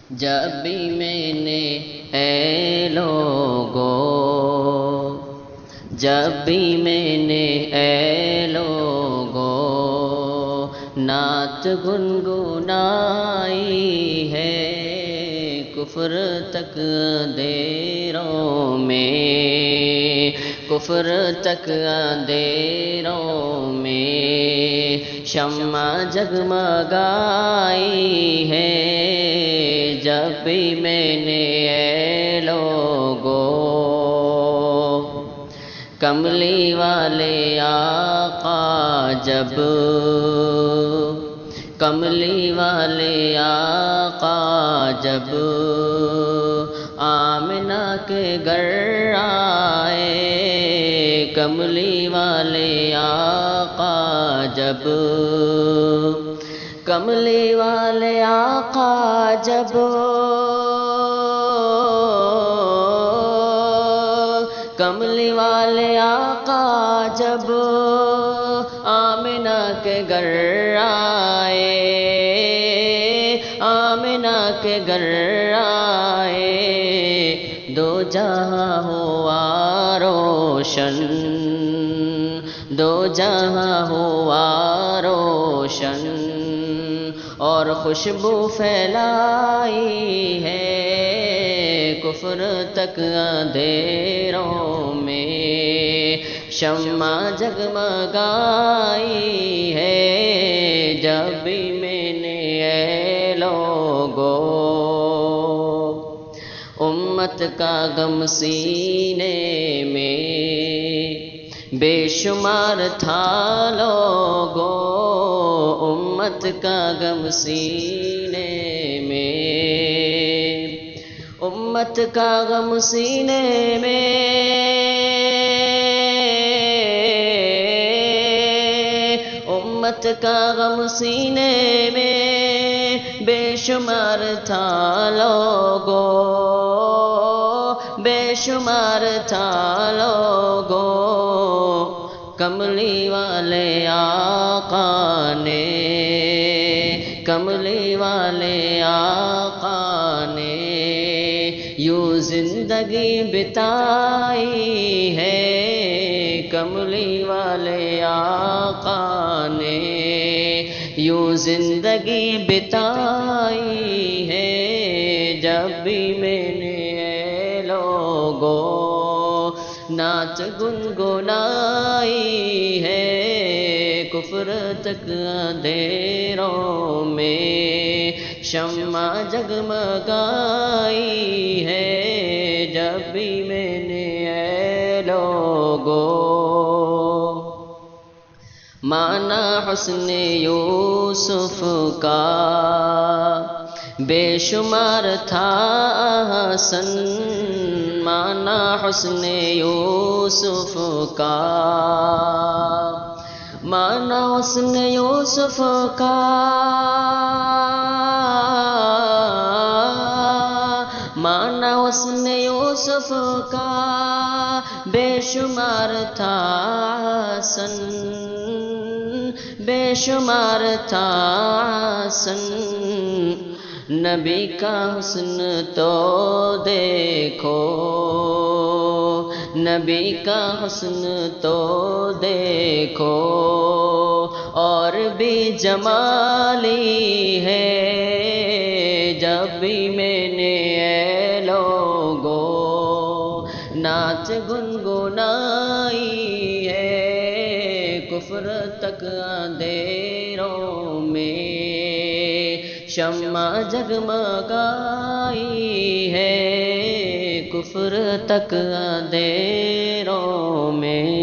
جب بھی میں نے اے لوگو، جب بھی میں نے اے لوگو نعت گنگنائی ہے، کفر تک اندھیروں میں، کفر تک اندھیروں میں شمع جگمگائی ہے، جب بھی میں نے اے لوگو کملی والے آقا جب، کملی والے آقا جب آمنہ کے گھر آئے، کملی والے آقا جب، کملی والے آقا جب کملی والے آقا جب آمنہ کے گھر آئے، آمنہ کے گھر آئے، دو جہاں ہوا روشن، دو جہاں ہوا روشن، اور خوشبو پھیلائی ہے کفر تک اندھیروں میں، شمع جگمگائی ہے، جب بھی میں نے اے لوگو امت کا غم سینے میں بے شمار تھا لوگو، امت کا غم سینے میں، امت کا غم سینے میں، امت کا غم سینے میں بے شمار تھا لوگو، بے شمار تھا لوگو، کملی والے آقا نے، کملی والے آقا نے یوں زندگی بتائی ہے، کملی والے آقا نے یوں زندگی بتائی ہے، جب بھی میں نے اے لوگو نعت گنگنائی ہے، کفر تک اندھیروں میں شمع جگمگائی ہے، جب بھی میں نے اے لوگو مانا حسن یوسف کا بے شمار تھا حسن، مانا حسن یوسف کا، مانا حسن یوسف کا، مانا حسن یوسف کا بے شمار تھا حسن، بے شمار تھا حسن، نبی کا حسن تو دیکھو، نبی کا حسن تو دیکھو، اور بھی جمالی ہے، جب بھی میں نے اے لوگو نعت گنگنائی ہے، کفر تک اندھیروں میں شمع جگمگائی ہے، کفر تک اندھیروں میں